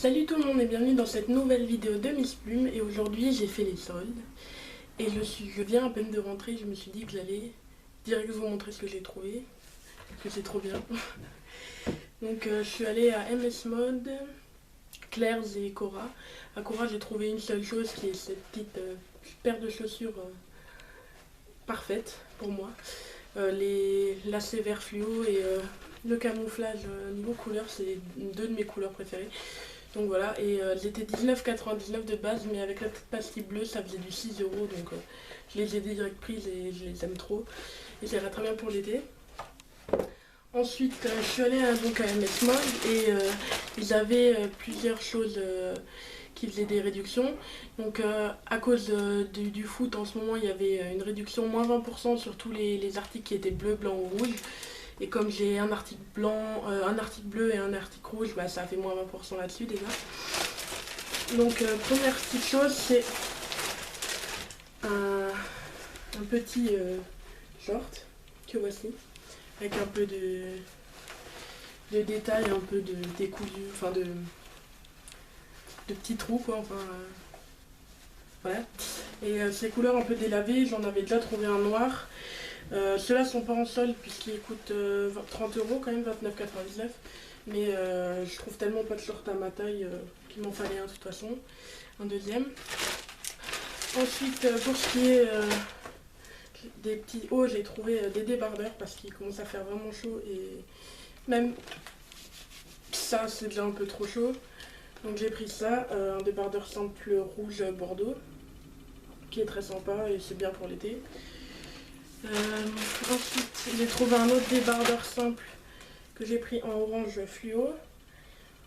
Salut tout le monde et bienvenue dans cette nouvelle vidéo de Miss Plume. Et aujourd'hui j'ai fait les soldes. Et je viens à peine de rentrer, je me suis dit que j'allais direct vous montrer ce que j'ai trouvé. Parce que c'est trop bien. Donc je suis allée à MS Mode, Claire's et Cora. À Cora j'ai trouvé une seule chose qui est cette petite paire de chaussures parfaite pour moi. Les lacets vert fluo et le camouflage niveau couleur, c'est deux de mes couleurs préférées. Donc voilà, et elles étaient 19,99 de base, mais avec la petite pastille bleue, ça faisait du 6 euros. Donc je les ai direct prises et je les aime trop. Et ça ira très bien pour l'été. Ensuite, je suis allée donc à MS Mode et ils avaient plusieurs choses qui faisaient des réductions. Donc à cause du foot, en ce moment, il y avait une réduction moins 20% sur tous les articles qui étaient bleus, blancs ou rouges. Et comme j'ai un article blanc, un article bleu et un article rouge, bah, ça a fait moins 20% là-dessus déjà. Donc première petite chose, c'est un petit short que voici, avec un peu de détails, un peu de décousu, enfin de petits trous quoi, enfin voilà. Et ces couleurs un peu délavées, j'en avais déjà trouvé un noir. Ceux-là sont pas en solde puisqu'ils coûtent 30 euros quand même, 29,99. Mais je trouve tellement pas de short à ma taille qu'il m'en fallait un de toute façon. Un deuxième. Ensuite, pour ce qui est des petits hauts, j'ai trouvé des débardeurs parce qu'il commence à faire vraiment chaud et même ça c'est déjà un peu trop chaud. Donc j'ai pris ça, un débardeur simple rouge bordeaux qui est très sympa et c'est bien pour l'été. Ensuite j'ai trouvé un autre débardeur simple que j'ai pris en orange fluo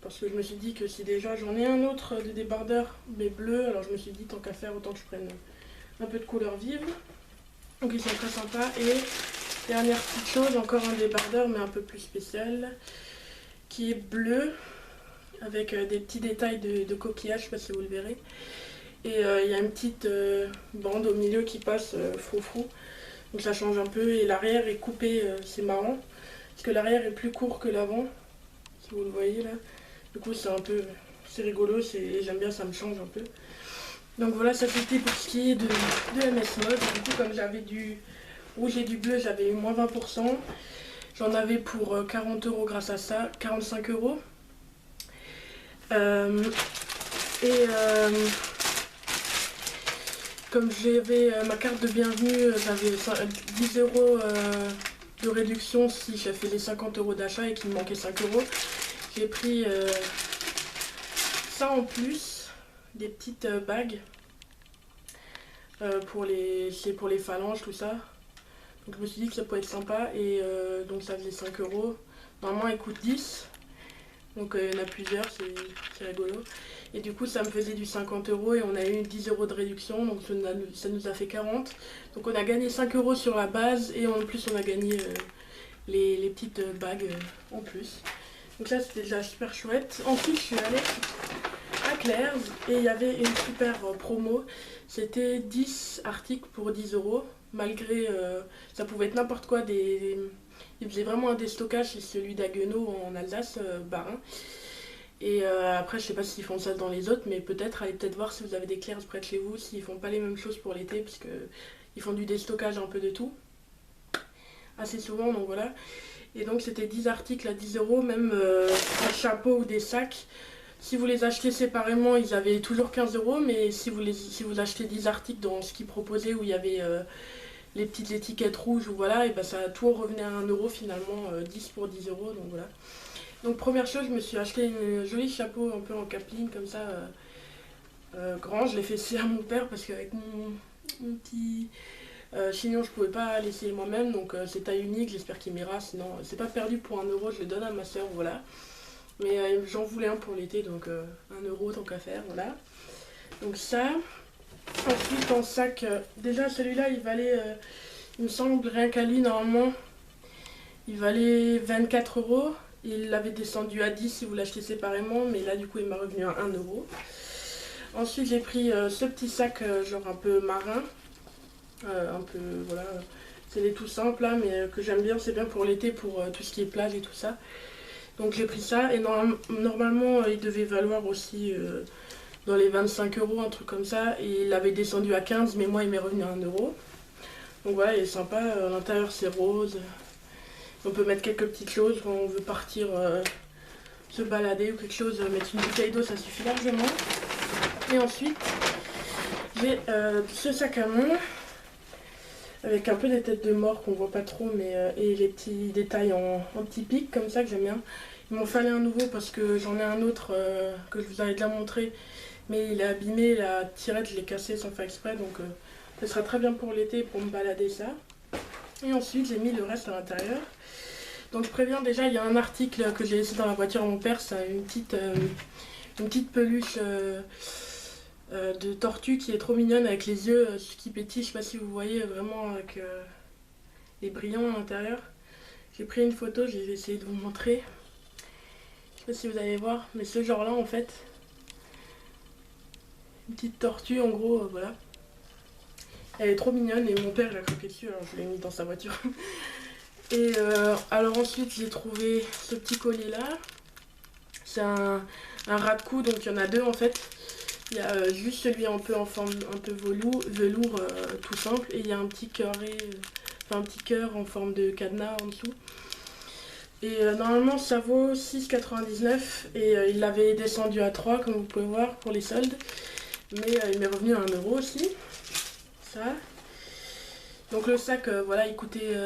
parce que je me suis dit que si déjà j'en ai un autre de débardeur mais bleu, alors je me suis dit tant qu'à faire autant que je prenne un peu de couleur vive. Donc ils sont très sympas. Et dernière petite chose, encore un débardeur mais un peu plus spécial qui est bleu avec des petits détails de coquillage, je sais pas si vous le verrez. Et il y a une petite bande au milieu qui passe froufrou. Donc ça change un peu et l'arrière est coupé, c'est marrant. Parce que l'arrière est plus court que l'avant, si vous le voyez là. Du coup c'est rigolo, j'aime bien, ça me change un peu. Donc voilà, ça c'était pour ce qui est de MS Mode. Du coup comme j'avais du rouge et du bleu, j'avais eu moins 20%. J'en avais pour 40 euros grâce à ça, 45 euros. Comme j'avais ma carte de bienvenue, j'avais 10 euros de réduction si je faisais 50 euros d'achat et qu'il me manquait 5 euros. J'ai pris ça en plus, des petites bagues c'est pour les phalanges, tout ça. Donc je me suis dit que ça pourrait être sympa et donc ça faisait 5 euros. Normalement il coûte 10. Donc il y en a plusieurs, c'est rigolo. Et du coup ça me faisait du 50 euros et on a eu 10 euros de réduction, donc ça nous a fait 40. Donc on a gagné 5 euros sur la base et en plus on a gagné les petites bagues en plus. Donc ça c'était déjà super chouette. Ensuite je suis allée à Claire's et il y avait une super promo. C'était 10 articles pour 10 euros. Malgré, ça pouvait être n'importe quoi, il faisait vraiment un déstockage, c'est celui d'Haguenau en Alsace, Bas-Rhin. Et après, je sais pas s'ils font ça dans les autres, mais peut-être, allez peut-être voir si vous avez des Claire's près de chez vous, s'ils font pas les mêmes choses pour l'été, parce que ils font du déstockage un peu de tout. Assez souvent, donc voilà. Et donc c'était 10 articles à 10 euros, même un chapeau ou des sacs. Si vous les achetez séparément, ils avaient toujours 15 euros, mais si vous achetez 10 articles dans ce qu'ils proposaient, où il y avait les petites étiquettes rouges, ou voilà, et ben ça tout revenait à 1 euro finalement, 10 pour 10 euros, donc voilà. Donc première chose, je me suis acheté une jolie chapeau un peu en capeline, comme ça, grand. Je l'ai fait essayer à mon père, parce qu'avec mon petit chignon, je pouvais pas l'essayer moi-même, donc c'est taille unique, j'espère qu'il m'ira, sinon c'est pas perdu pour 1 euro, je le donne à ma soeur, voilà. Mais j'en voulais un pour l'été, donc 1 euro tant qu'à faire, voilà. Donc ça. Ensuite en sac, déjà celui-là il valait, il me semble rien qu'à lui normalement, il valait 24 euros. Il l'avait descendu à 10 si vous l'achetez séparément, mais là du coup il m'a revenu à 1 euro. Ensuite j'ai pris ce petit sac genre un peu marin, un peu voilà, c'est des tout simples là, mais que j'aime bien, c'est bien pour l'été, pour tout ce qui est plage et tout ça. Donc j'ai pris ça et normalement il devait valoir aussi dans les 25 euros, un truc comme ça. Et il avait descendu à 15, mais moi il m'est revenu à 1 euro. Donc voilà, il est sympa. À l'intérieur c'est rose. On peut mettre quelques petites choses quand on veut partir se balader ou quelque chose. Mettre une bouteille d'eau, ça suffit largement. Et ensuite, j'ai ce sac à main avec un peu des têtes de mort qu'on voit pas trop, mais et les petits détails en petits pics comme ça que j'aime bien. Il m'en fallait un nouveau parce que j'en ai un autre que je vous avais déjà montré, mais il est abîmé, la tirette je l'ai cassée sans faire exprès, donc ce sera très bien pour l'été pour me balader ça. Et ensuite j'ai mis le reste à l'intérieur. Donc je préviens déjà, il y a un article que j'ai laissé dans la voiture à mon père, c'est une petite peluche de tortue qui est trop mignonne avec les yeux qui pétillent, je sais pas si vous voyez vraiment avec les brillants à l'intérieur. J'ai pris une photo, je vais essayer de vous montrer. Je sais pas si vous allez voir, mais ce genre là en fait, une petite tortue en gros, voilà. Elle est trop mignonne et mon père l'a croqué dessus, alors je l'ai mis dans sa voiture. Et alors ensuite j'ai trouvé ce petit collier là. C'est un rat de cou, donc il y en a deux en fait. Il y a juste celui un peu en forme un peu velours tout simple, et il y a un petit carré, enfin un petit cœur en forme de cadenas en dessous. Et normalement ça vaut 6,99 et il l'avait descendu à 3 comme vous pouvez voir pour les soldes. Mais il m'est revenu à 1 euro aussi. Ça. Donc le sac, voilà, il coûtait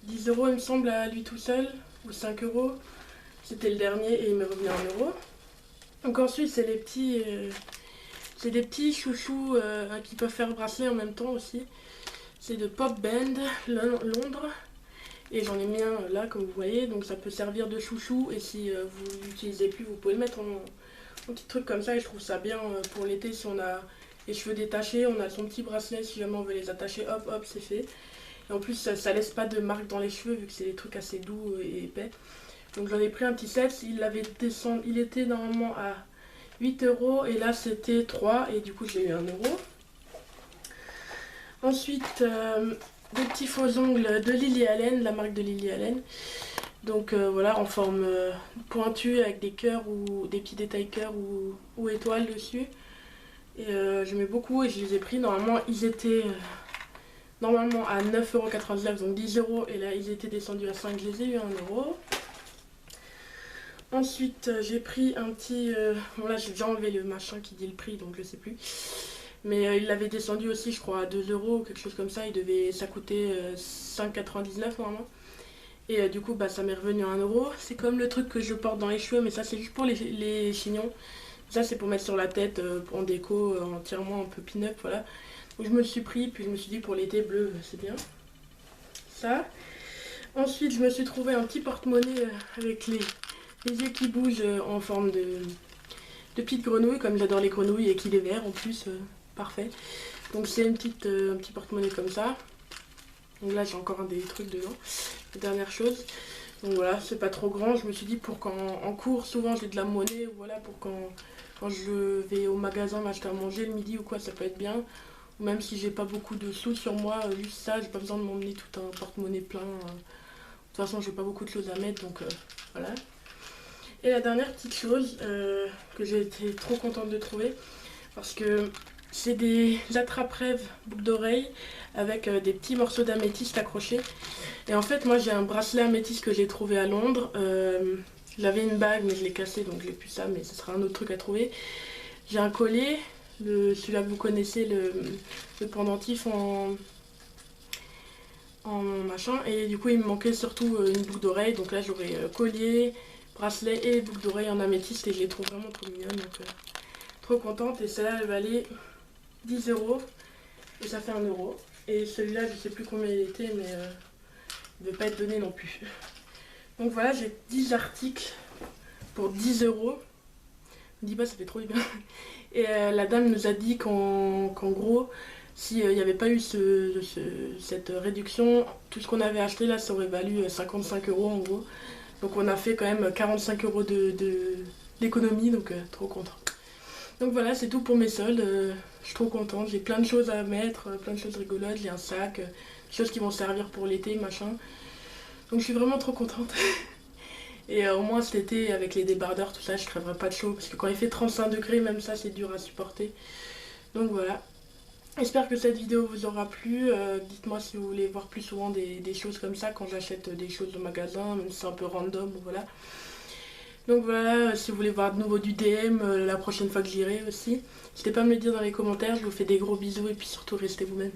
10 euros il me semble à lui tout seul, ou 5 euros. C'était le dernier et il m'est revenu à 1 euro. Donc ensuite c'est des petits chouchous qui peuvent faire bracelet en même temps aussi. C'est de Pop Band Londres. Et j'en ai mis un là comme vous voyez. Donc ça peut servir de chouchou. Et si vous l'utilisez plus, vous pouvez le mettre en petit truc comme ça. Et je trouve ça bien pour l'été si on a les cheveux détachés. On a son petit bracelet si jamais on veut les attacher. Hop hop, c'est fait. Et en plus ça laisse pas de marque dans les cheveux vu que c'est des trucs assez doux et épais. Donc j'en ai pris un petit set, il était normalement à 8 euros et là c'était 3 et du coup j'ai eu 1 euro. Ensuite des petits faux ongles de Lily Allen, la marque de Lily Allen. Donc voilà, en forme pointue avec des cœurs ou des petits détails cœurs ou étoiles dessus. Et j'aimais beaucoup et je les ai pris. Normalement ils étaient normalement à 9,99 €, donc 10 euros, et là ils étaient descendus à 5, je les ai eu à 1 euro. Ensuite j'ai pris un petit, bon là j'ai déjà enlevé le machin qui dit le prix donc je sais plus. Mais il l'avait descendu aussi je crois à 2 euros ou quelque chose comme ça, ça coûtait 5,99 normalement. Et du coup bah ça m'est revenu à 1 euro. C'est comme le truc que je porte dans les cheveux mais ça c'est juste pour les chignons. Ça c'est pour mettre sur la tête en déco, entièrement un peu pin-up voilà. Donc je me le suis pris puis je me suis dit pour l'été bleu c'est bien. Ça. Ensuite je me suis trouvé un petit porte-monnaie avec les yeux qui bougent en forme de petites grenouilles, comme j'adore les grenouilles et qu'il est vert en plus, parfait. Donc c'est un petit porte-monnaie comme ça. Donc là j'ai encore des trucs dedans, les dernières choses. Donc voilà, c'est pas trop grand, je me suis dit pour quand en cours souvent j'ai de la monnaie, ou voilà pour quand je vais au magasin m'acheter à manger le midi ou quoi, ça peut être bien. Ou même si j'ai pas beaucoup de sous sur moi, juste ça, j'ai pas besoin de m'emmener tout un porte-monnaie plein. De toute façon j'ai pas beaucoup de choses à mettre donc voilà. Et la dernière petite chose que j'ai été trop contente de trouver, parce que c'est des attrape-rêves boucles d'oreilles avec des petits morceaux d'améthyste accrochés. Et en fait moi j'ai un bracelet améthyste que j'ai trouvé à Londres. J'avais une bague mais je l'ai cassée donc j'ai plus ça, mais ce sera un autre truc à trouver. J'ai un collier, celui-là que vous connaissez, le pendentif en machin, et du coup il me manquait surtout une boucle d'oreille, donc là j'aurai collier, bracelet et boucle d'oreille en améthyste et je les trouve vraiment trop mignonnes, donc trop contente. Et celle-là elle valait 10 euros et ça fait 1 euro. Et celui-là je sais plus combien il était mais il ne veut pas être donné non plus. Donc voilà, j'ai 10 articles pour 10 euros. Je me dis pas, ça fait trop bien. Et la dame nous a dit qu'en gros s'il n'y avait pas eu cette réduction, tout ce qu'on avait acheté là ça aurait valu 55 euros en gros. Donc on a fait quand même 45 euros d'économie, donc trop content. Donc voilà, c'est tout pour mes soldes. Je suis trop contente, j'ai plein de choses à mettre, plein de choses rigolotes, j'ai un sac, des choses qui vont servir pour l'été, machin. Donc je suis vraiment trop contente. Et au moins cet été, avec les débardeurs, tout ça, je crèverai pas de chaud. Parce que quand il fait 35 degrés, même ça, c'est dur à supporter. Donc voilà. J'espère que cette vidéo vous aura plu. Dites-moi si vous voulez voir plus souvent des choses comme ça quand j'achète des choses au magasin, même si c'est un peu random, voilà. Donc voilà, si vous voulez voir de nouveau du DM la prochaine fois que j'irai aussi, n'hésitez pas à me le dire dans les commentaires. Je vous fais des gros bisous et puis surtout restez vous-même.